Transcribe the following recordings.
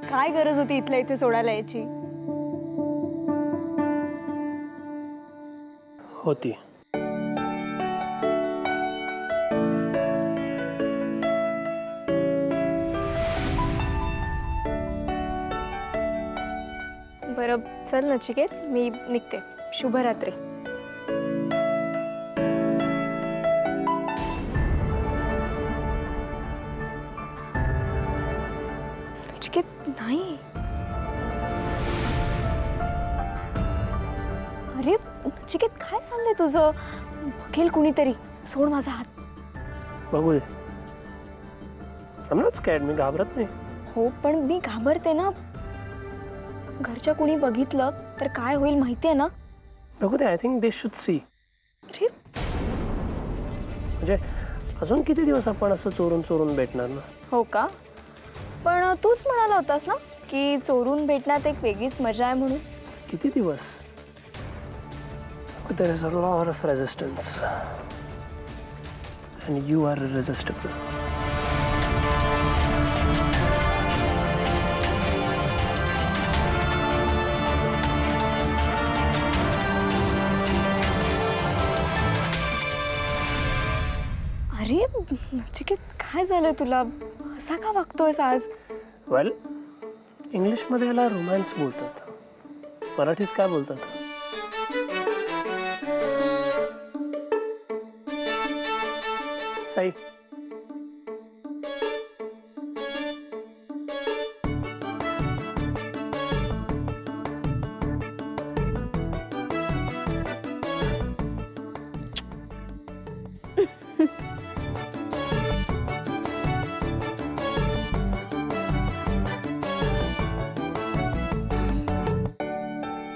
काय गरज होती इथल्या इथे सोडायला यायची? होती. बरं चल नचिकेत, मी निघते. शुभरात्री. नचिकेत नाही. अरे नचिकेत काय चाललंय तुझं? बघेल कुणीतरी. सोड माझा हात. बघू दे. I'm not scared. मी घाबरत नाही. हो पण मी घाबरते ना. घरच्या कुणी बघितलं तर काय होईल माहितीये ना? बघू दे. I think they should see. अरे म्हणजे अजून किती दिवस आपण असं चोरून चोरून भेटणार ना? हो का? पण तूच म्हणाला होतास ना की चोरून भेटण्यात एक वेगळीच मजा आहे म्हणून. किती दिवस? There is a lot of resistance and you are irresistible. अरे नचिकेत काय झालं तुला? असा का वागतोयस आज? वेल, इंग्लिशमध्ये याला रोमॅन्स बोलतात. मराठीत काय बोलतात? Sai.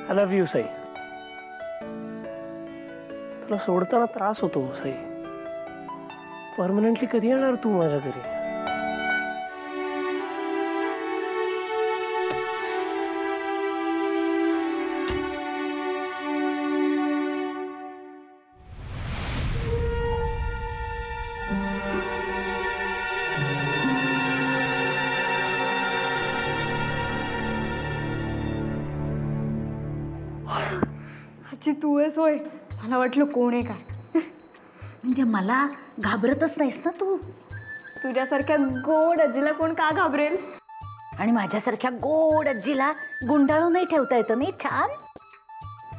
I love you Sai. तुला सोडताना त्रास होतो साई. परमनंटली कधी येणार तू माझ्या घरी? आजी तू आहेस होय? मला वाटलं कोण आहे काय. म्हणजे मला घाबरतच नाहीस ना तू? तुझ्यासारख्या गोड आजीला कोण का घाबरेल? आणि माझ्यासारख्या गोड आजीला गुंडाळून नाही ठेवता येतं नाही? छान.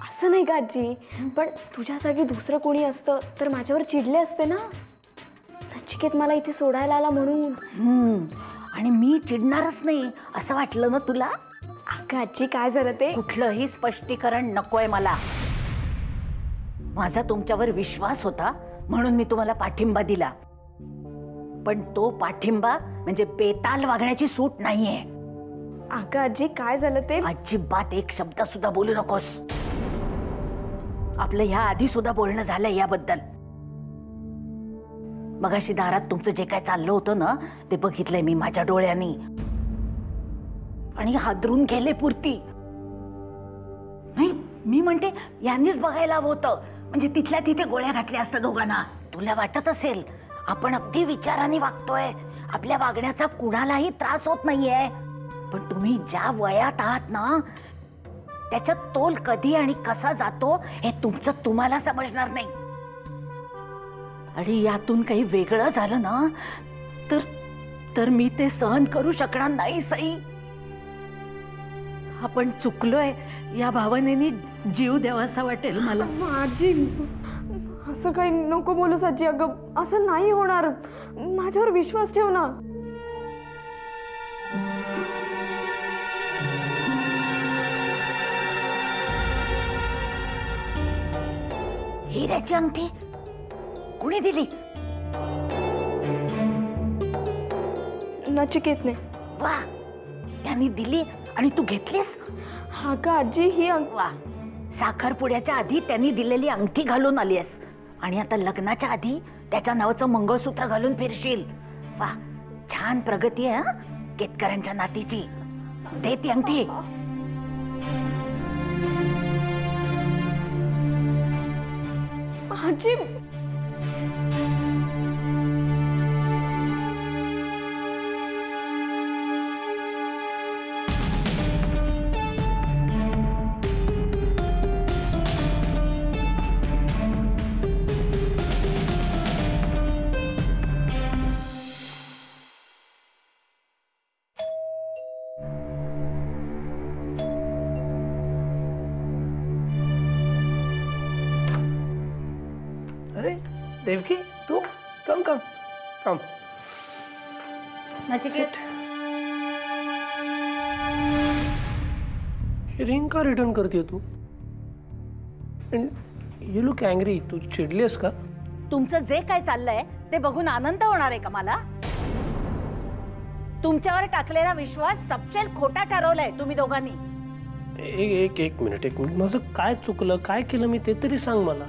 असं नाही का आजी, पण तुझ्या जागी दुसरं कोणी असतं तर माझ्यावर चिडले असते ना. नचिकेत मला इथे सोडायला आला म्हणून. आणि मी चिडणारच नाही असं वाटलं ना तुला? अगं आजी काय झालं ते? कुठलंही स्पष्टीकरण नकोय मला. माझा तुमच्यावर विश्वास होता म्हणून मी तुम्हाला पाठिंबा दिला, पण तो पाठिंबा म्हणजे बेताल वागण्याची सूट नाहीये. अगं आजी काय झालं ते? अजिबात एक शब्द सुद्धा बोलू नकोस. आपलं ह्या आधी सुद्धा बोलणं झालंय याबद्दल. मगाशी दारात तुमचं जे काय चाललं होतं ना ते बघितलंय मी माझ्या डोळ्यांनी आणि हादरून गेले पुरती. नाही मी म्हणते यांनीच बघायला हवं होतं, म्हणजे तिथल्या तिथे गोळ्या घातल्या असत्या दोघांना. तुला वाटत असेल आपण अगदी विचाराने वागतोय, आपल्या वागण्याचा कुणालाही त्रास होत नाहीये, पण तुम्ही ज्या वयात आहात ना त्याच्यात तोल कधी आणि कसा जातो हे तुमचं तुम्हाला समजणार नाही. आणि यातून काही वेगळं झालं ना तर मी ते सहन करू शकणार नाही सई. आपण चुकलोय या भावनेने जीव द्यावासा वाटेल मला. आजी असं काही नको बोलूस आजी. अगं असं नाही होणार, माझ्यावर विश्वास ठेव ना. हिऱ्याची अंगठी कुणी दिली? नचिकेतने. वा, त्यांनी दिली आणि तू घेतलीस? हा का आजी ही वा, साखरपुड्याच्या आधी त्यांनी दिलेली अंगठी घालून आलीस आणि आता लग्नाच्या आधी त्याच्या नावाचं मंगळसूत्र घालून फिरशील. वा, छान प्रगती आहे केतकरांच्या नातीची. दे ती अंगठी. आजी देवकी तू कम कम कम. नचिकेत ही रिंग का रिटर्न करते तू? You look angry. तू चिडलीस का? तुमचं जे काय चाललंय ते बघून आनंद होणार आहे का मला? तुमच्यावर टाकलेला विश्वास सपशेल खोटा ठरवलाय तुम्ही दोघांनी. एक मिनिट. माझं काय चुकलं, काय केलं मी ते तरी सांग मला.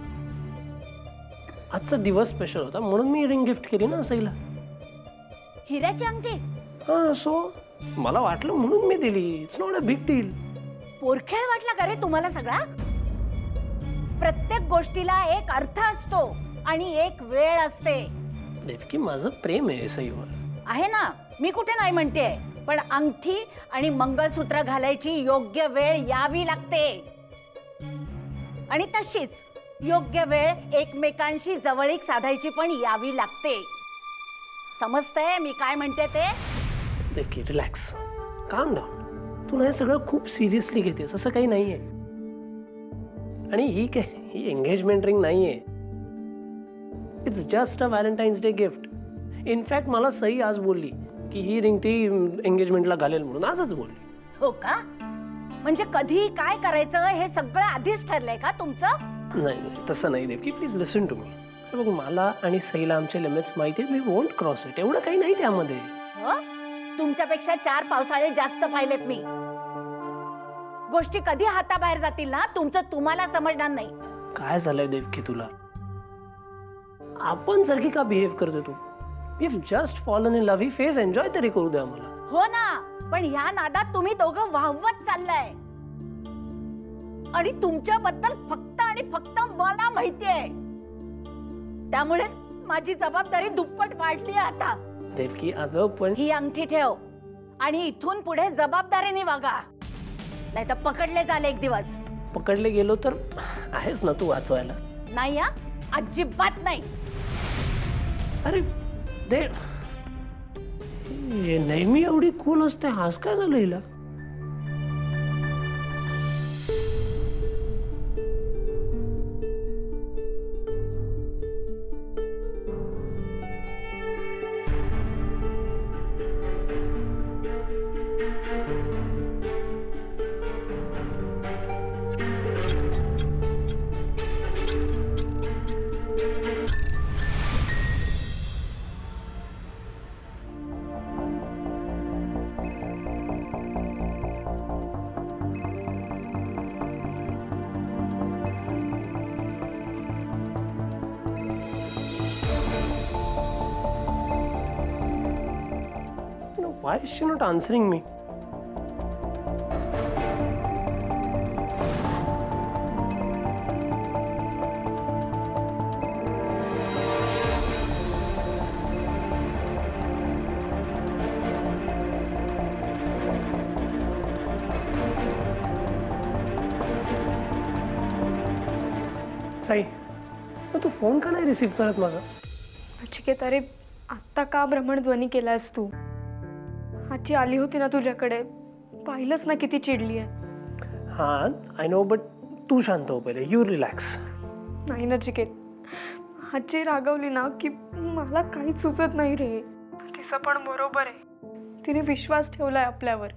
आजचा दिवस स्पेशल होता म्हणून मी रिंग गिफ्ट केली ना सईला. हिऱ्याची अंगठी? हा, सो मला वाटलं म्हणून मी दिली. It's not a big deal. पोरखेळ वाटला का रे तुम्हाला सगळा? प्रत्येक गोष्टीला एक अर्थ असतो आणि एक वेळ असते. देवकी माझं प्रेम आहे सईवर. आहे ना, मी कुठे नाही म्हणते, पण अंगठी आणि मंगळसूत्र घालायची योग्य वेळ यावी लागते. आणि तशीच योग्य वेळ एकमेकांशी जवळीक साधायची पण यावी लागते. समजतंय मी काय म्हणते ते? देवकी रिलॅक्स, काम डाऊन. तू हे सगळं खूप सिरियसली घेतेस असं काही नाहीये. आणि ही एंगेजमेंट रिंग नाहीये. It's just a Valentine's day gift. In fact मला सई आज बोलली की ही रिंग ती एंगेजमेंटला घालेल म्हणून. आजच बोलली. हो का? म्हणजे कधी काय करायचं हे सगळं आधीच ठरलंय का तुमचं? नाही, तसं नाही Devaki. Please listen to me. बघ, मला आणि सईला आमचे लिमिट्स माहिती आहेत. We won't cross it. एवढं काही नाही त्यामध्ये. तुमच्यापेक्षा 4 पावसाळे जास्त पाहिलेत मी. गोष्टी कधी हाताबाहेर जातील ना, तुमचं तुम्हाला समजणार नाही. काय झालंय देवकी तुला? आपण सारखी का बिहेव करते तू? We have just fallen in love. ही फेज एन्जॉय तरी करू दे आम्हाला. हो ना, पण ह्या नादात तुम्ही दोघं वाहवत चाललाय. आणि तुमच्याबद्दल फक्त आणि फक्त मला माहितीये. त्यामुळे माझी जबाबदारी दुप्पट वाढली आता. देवकी अगं पण ही अंगठी ठेव आणि इथून पुढे जबाबदारीने वागा, नाही तर पकडले जाल एक दिवस. पकडले गेलो तर आहेस ना तू वाचवायला. नाही हा, अजिबात नाही. अरे दे, नेहमी एवढी कूल असते, आज काय झालं हिला? Why is she not answering me? Sai, तू फोन का नाही रिसीव्ह करत माझा? नचिकेत, अरे आत्ता का भ्रमणध्वनी केलास तू? आजी आली होती ना तुझ्याकडे, पाहिलंच ना किती चिडली आहे. हा, आय नो, बट तू शांत हो पहिले. You relax. नाही नचिकेत, आजी रागवली ना की मला काहीच सुचत नाही रे. तिचं पण बरोबर आहे. तिने विश्वास ठेवलाय आपल्यावर.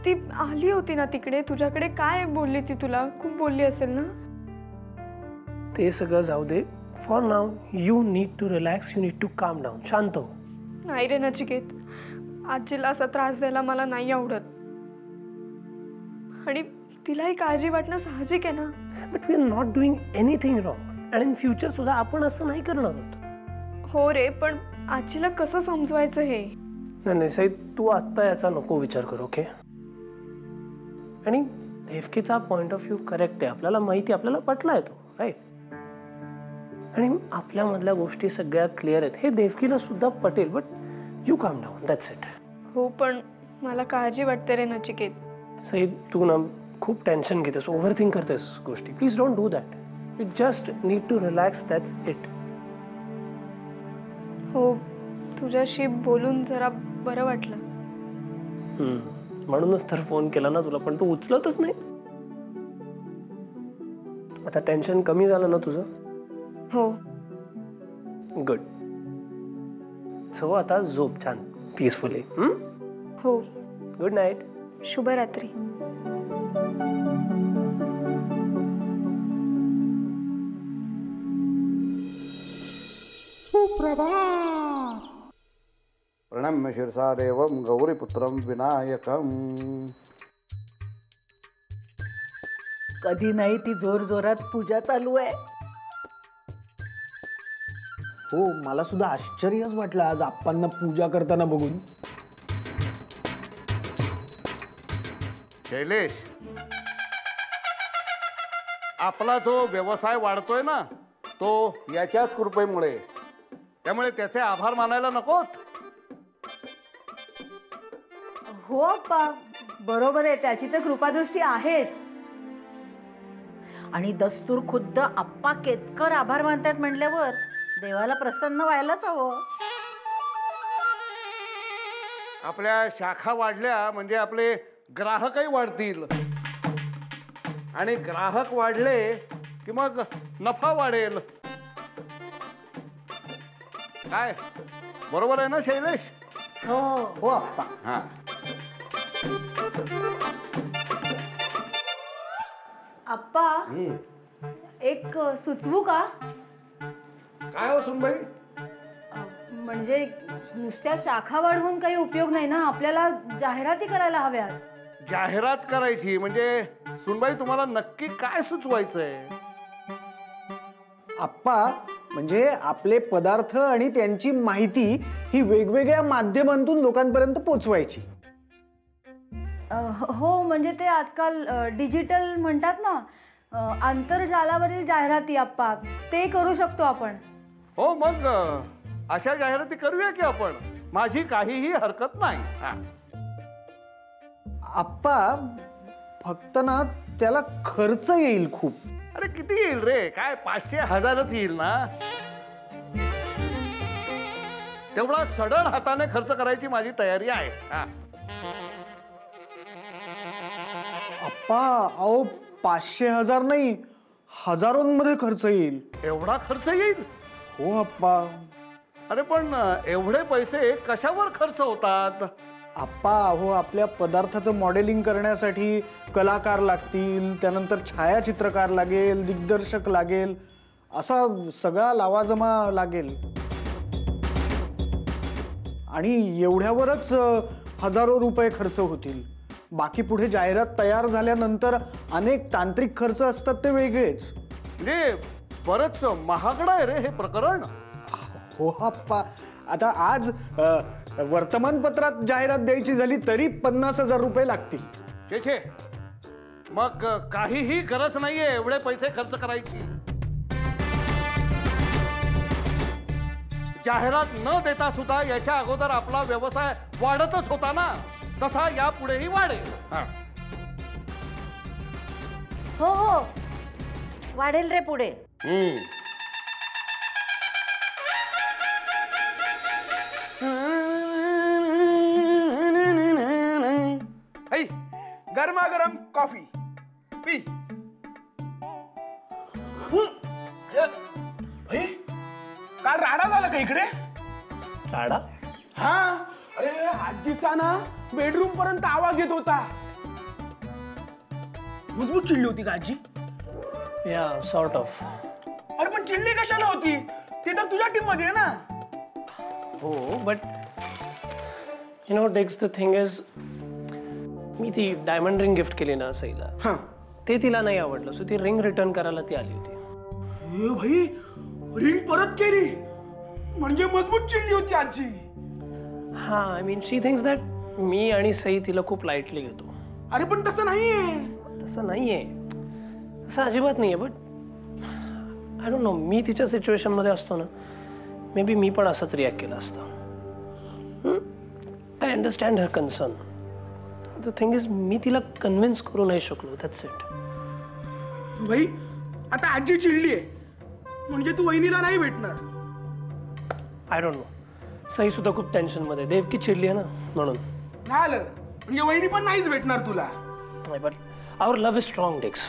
ती आली होती ना तिकडे तुझ्याकडे, काय बोलली ती तुला? खूप बोलली असेल ना? ते सगळं जाऊ दे. For now you need to relax. You need to calm down. शांत हो. नाही रे नचिकेत, आजीला असा त्रास द्यायला मला नाही आवडत. आणि तिलाही काळजी वाटणं साहजिक आहे ना. But we are not doing anything wrong. आणि इन फ्युचर सुद्धा आपण असं नाही करणार आहोत. हो रे, पण आजीला कसं समजवायचं हे? नाही साई, तू आत्ता याचा नको विचार कर. ओके? आणि देवकीचा पॉइंट ऑफ व्ह्यू करेक्ट आहे. आपल्याला माहिती, आपल्याला पटला आहे तो, राईट? आणि आपल्यामधल्या गोष्टी सगळ्या क्लिअर आहेत हे देवकीला सुद्धा पटेल. बट यू काम डाऊन. That's it. हो, पण मला काळजी वाटते रे नचिकेत. सई, तू ना खूप टेन्शन घेतेस, ओव्हर थिंक करतेस गोष्टी. Please don't do that. You just need to relax. That's it. हो, तुझ्याशी बोलून जरा बरं वाटलं. म्हणूनच तर फोन केला ना तुला, पण तू उचलतच नाही. आता टेन्शन कमी झालं ना तुझं? हो, गुड. सो आता झोप छान पीसफुली. हो. Good night. शुभरात्री. सुप्रभात. प्रणम्य शिरसा देवं गौरीपुत्रं विनायकम्. कधी नाही ती जोर जोरात पूजा चालू आहे. हो, मला सुद्धा आश्चर्यच वाटलं आज आप्पांना पूजा करताना बघून. शैलेश, आपला जो व्यवसाय वाढतोय ना तो याच्याच कृपेमुळे, त्यामुळे त्याचे आभार मानायला नकोत. हो अप्पा, बरोबर आहे, त्याची तर कृपादृष्टी आहेच. आणि दस्तूर खुद्द आप्पा केतकर आभार मानतात म्हटल्यावर देवाला प्रसन्न व्हायलाच हवं. आपल्या शाखा वाढल्या म्हणजे आपले ग्राहकही वाढतील, आणि ग्राहक वाढले की मग नफा वाढेल. काय बरोबर आहे ना शैलेश? हो हो आप्पा. हा. अप्पा, एक सुचवू का? काय हो सुनबाई? म्हणजे नुसत्या शाखा वाढवून काही उपयोग नाही ना, आपल्याला जाहिराती करायला हव्यात. जाहिरात करायची म्हणजे सुनबाई तुम्हाला नक्की काय सुचवायचंय? आप्पा, म्हणजे आपले पदार्थ आणि त्यांची माहिती ही वेगवेगळ्या माध्यमांतून लोकांपर्यंत पोचवायची. हो, म्हणजे ते आजकाल डिजिटल म्हणतात ना, आंतरजालावरील जाहिराती अप्पा, ते करू शकतो आपण. हो, मग अशा जाहिराती करूया की आपण. माझी काहीही हरकत नाही. हा. आप्पा, फक्त ना त्याला खर्च येईल खूप. अरे किती येईल रे? काय 500-1000च येईल ना? तेवढा सडळ हाताने खर्च करायची माझी तयारी आहे. हा. आप्पा, अहो 500-1000 नाही, हजारोंमध्ये खर्च येईल. एवढा खर्च येईल? हो आप्पा. अरे पण एवढे पैसे कशावर खर्च होतात? आप्पा, अहो आपल्या पदार्थाचं मॉडेलिंग करण्यासाठी कलाकार लागतील, त्यानंतर छायाचित्रकार लागेल, दिग्दर्शक लागेल, असा सगळा लावाजमा लागेल. आणि एवढ्यावरच हजारो रुपये खर्च होतील. बाकी पुढे जाहिरात तयार झाल्यानंतर अनेक तांत्रिक खर्च असतात, ते वेगळेच. म्हणजे बरंच महागडं आहे रे हे प्रकरण. हो आप्पा, आता आज वर्तमानपत्रात जाहिरात द्यायची झाली तरी 50,000 रुपये लागतील. छे, मग काहीही गरज नाहीये एवढे पैसे खर्च करायची. जाहिरात न देता सुद्धा याच्या अगोदर आपला व्यवसाय वाढतच होता ना, तसा यापुढेही वाढेल. हा. हो हो, वाढेल रे पुढे. ऐ, गरमागरम कॉफी पी. भाई, काल राडा झाला का इकडे? राडा? हा, अरे आजीचा ना बेडरूम पर्यंत आवाज येत होता. मजबूत चिडली होती का आजी? या सॉर्ट ऑफ. अरे पण चिडली कशाला होती? ती तर तुझ्या टीम मध्ये आहे ना. हो, but you know Dex the thing is, मी ती डायमंड रिंग गिफ्ट केली ना सईला, हा. ते तिला नाही आवडलं, सो ती रिंग रिटर्न करायला ती आली होती. ए भाई, रिंग परत केली म्हणजे मजबूत चिडली होती आजी. हा, I mean she thinks that मी आणि सई तिला खूप लाईटली घेतो. अरे पण तसं नाहीये. तसं नाहीये, तसं अजिबात नाहीये. बट आय डोंट नो, मी तिच्या सिच्युएशन मध्ये असतो ना, मे बी मी पण असंच रिॲक्ट केलं असतं. I understand her concern. The thing is, मी तिला कन्व्हिन्स करू नाही शकलो. That's it. भाई, आता आजी चिडली आहे म्हणजे तू वहिनीला नाही भेटणार. आय डोंट नो, सई सुद्धा खूप टेन्शन मध्ये. देवकी चिडली आहे ना म्हणून. झालं म्हणजे वहिनी पण नाहीच भेटणार तुला. But our love is strong Dex.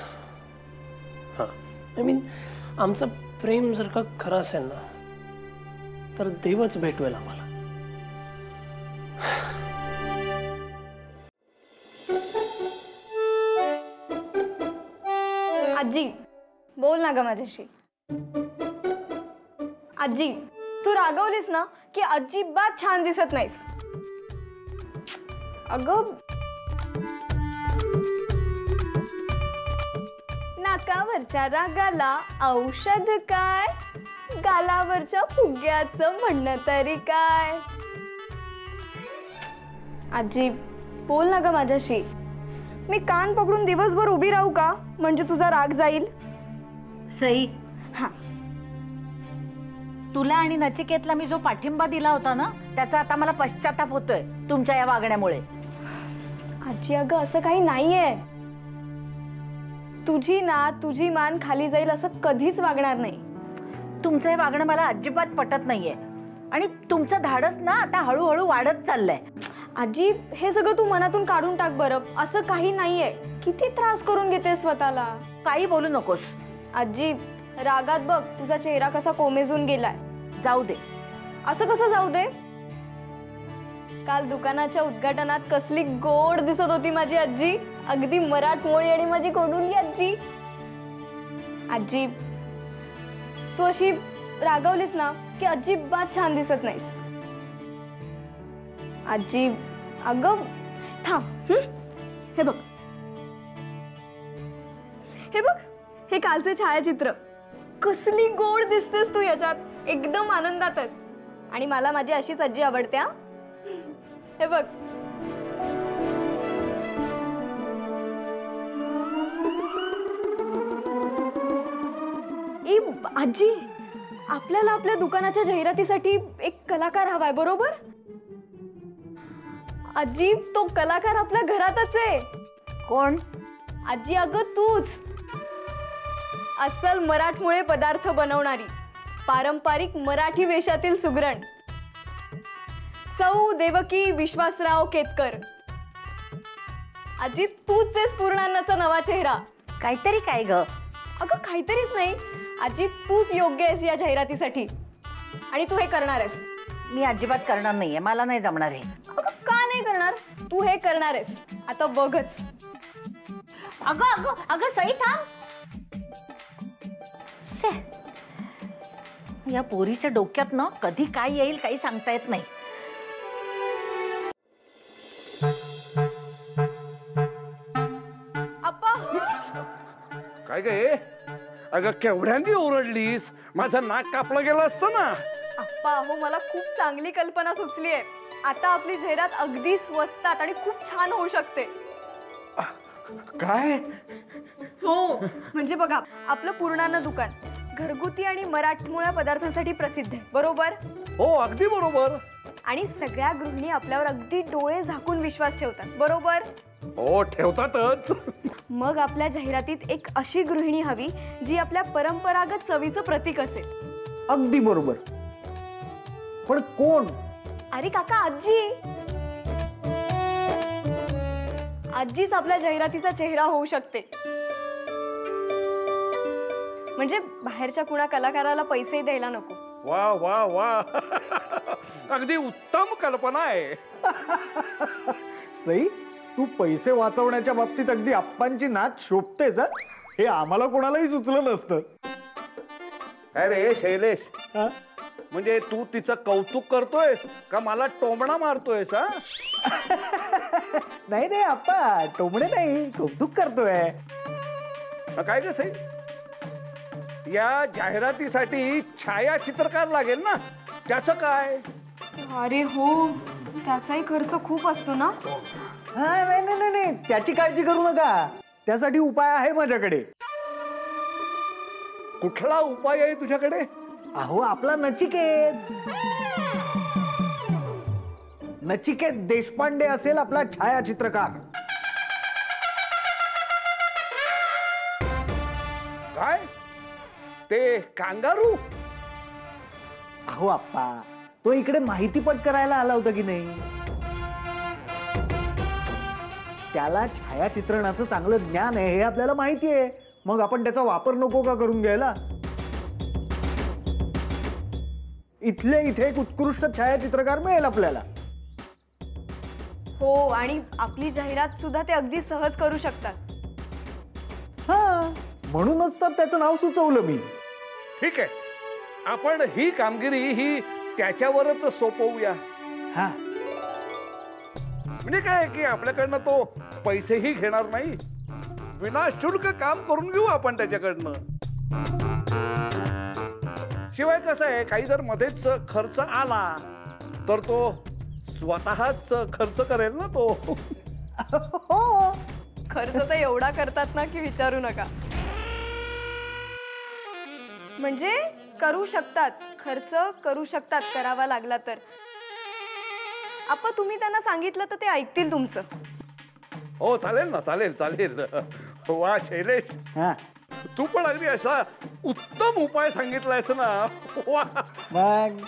हां, आय मीन आमचं प्रेम जर का खरं असेल ना, तर देवच भेटवेल आम्हाला. आजी बोल ना ग माझ्याशी. आजी तू रागवलीस ना की अजिबात छान दिसत नाहीस. अगं नाकावरच्या रागाला औषध काय, गालावरच्या फुग्याचं म्हणणं तरी काय. आजी बोल ना ग माझ्याशी. मी कान पकडून दिवसभर उभी राहू का म्हणजे तुझा राग जाईल. सई, हा तुला आणि नचिकेतला मी जो पाठिंबा दिला होता ना त्याचा आता मला पश्चाताप होतोय तुमच्या या वागण्यामुळे. आजी अगं असं काही नाहीये. तुझी नात तुझी मान खाली जाईल असं कधीच वागणार नाही. तुमचं हे वागणं मला अजिबात पटत नाहीये आणि तुमचं धाडस ना आता हळूहळू वाढत चाललंय. आजी हे सगळं तू मनातून काढून टाक बरं. असं काही नाहीये. किती त्रास करून घेते स्वतःला. काही बोलू नकोस. आजी रागात बघ तुझा चेहरा कसा कोमेजून गेलाय. जाऊ दे. असं कसं जाऊ दे. काल दुकानाच्या उद्घाटनात कसली गोड दिसत होती माझी आजी. अगदी मराठमोळी आणि माझी कोडुली आजी. आजी तू अशी रागवलीस ना की अजिबात छान दिसत नाहीस. आजी अगं थांब. हे बघ हे बघ हे कालचे छायाचित्र. कसली गोड दिसतेस तू याच्यात. एकदम आनंदातच. आणि मला माझी अशीच आजी आवडते. हे बघ ए आजी आपल्याला आपल्या दुकानाच्या जाहिरातीसाठी एक कलाकार हवाय बरोबर. आजी तो कलाकार आपल्या घरातच आहे. कोण? आजी अगं तूच. अस्सल मराठमोळे पदार्थ बनवणारी पारंपरिक मराठी वेशातील सुगरण सौ देवकी विश्वासराव केतकर. आजी तूच आहेस पूर्णान्नाचा नवा चेहरा. काहीतरी काय ग? अगं काहीतरीच नाही आजी तूच योग्य आहेस या जाहिरातीसाठी. आणि तू हे करणार आहेस. मी अजिबात करणार नाहीये. मला नाही जमणार हे. अगं का नाही करणार. तू हे करणार आहेस. आता बघच. अगं अगं अगं सई थांब. या पोरीच्या डोक्यात ना कधी काय येईल काही सांगता येत नाही. काय गे? अगं केवढ्यांदी ओरडलीस. माझं नाक कापलं गेलं असतं ना. अप्पा हो मला खूप चांगली कल्पना सुचली आहे. आता आपली जाहिरात अगदी स्वस्तात आणि खूप छान होऊ शकते. काय? हो म्हणजे बघा आपलं पूर्णान्न दुकान घरगुती आणि मराठमोळ्या पदार्थांसाठी प्रसिद्ध आहे बरोबर. हो अगदी बरोबर. आणि सगळ्या गृहिणी आपल्यावर अगदी डोळे झाकून विश्वास ठेवतात बरोबर. हो ठेवतातच. मग आपल्या जाहिरातीत एक अशी गृहिणी हवी जी आपल्या परंपरागत चवीचं प्रतीक असेल. अगदी बरोबर. पण कोण? अरे काका आजी. आजीच आपल्या जाहिरातीचा चेहरा होऊ शकते. म्हणजे बाहेरच्या कुणा कलाकाराला पैसे द्यायला नको. वा वा वा अगदी उत्तम कल्पना आहे. सई तू पैसे वाचवण्याच्या बाबतीत अगदी आप्पांची नाच शोभतेस. हे आम्हाला कोणालाही सुचलं नसतं. काय रे शैलेश, म्हणजे तू तिचं कौतुक करतोयस का मला टोमणा मारतोयस? नाही नाही आप्पा टोमणे नाही कौतुक करतोय. काय ग सई, या जाहिरातीसाठी छायाचित्रकार लागेल ना, त्याचं काय? अरे हो त्याचाही खर्च खूप असतो ना. हा नाही नाही नाही नाही त्याची काळजी करू नका. त्यासाठी उपाय आहे माझ्याकडे. कुठला उपाय आहे तुझ्याकडे? अहो आपला नचिकेत. नचिकेत देशपांडे असेल आपला छायाचित्रकार. काय ते कांगारू? अहो आप्पा तो इकडे माहितीपट करायला आला होता की नाही. त्याला छायाचित्रणाचं चांगलं ज्ञान आहे हे आपल्याला माहिती आहे. मग आपण त्याचा वापर नको का करून घ्यायला? इथल्या इथे एक उत्कृष्ट छायाचित्रकार मिळेल आपल्याला. हो, आणि आपली जाहिरात सुद्धा ते अगदी सहज करू शकतात. हा, म्हणूनच तर त्याचं नाव सुचवलं मी. ठीक आहे, आपण ही कामगिरी ही त्याच्यावरच सोपवूया. हा, म्हणजे काय की आपल्याकडनं तो पैसेही घेणार नाही, विनाशुल्क काम करून घेऊ आपण त्याच्याकडनं. शिवाय कसं आहे, काही जर मध्येच खर्च आला तर तो स्वतःच खर्च करेल ना तो. हो, खर्च तर एवढा करतात ना की विचारू नका. म्हणजे करू शकतात, खर्च करू शकतात करावा लागला तर. आप्पा, तुम्ही त्यांना सांगितलं तर ते ऐकतील तुमचं. हो चालेल ना, चालेल चालेल. वा शैलेश, हा, तू पण अगदी असा उत्तम उपाय सांगितलायस ना. वा. मग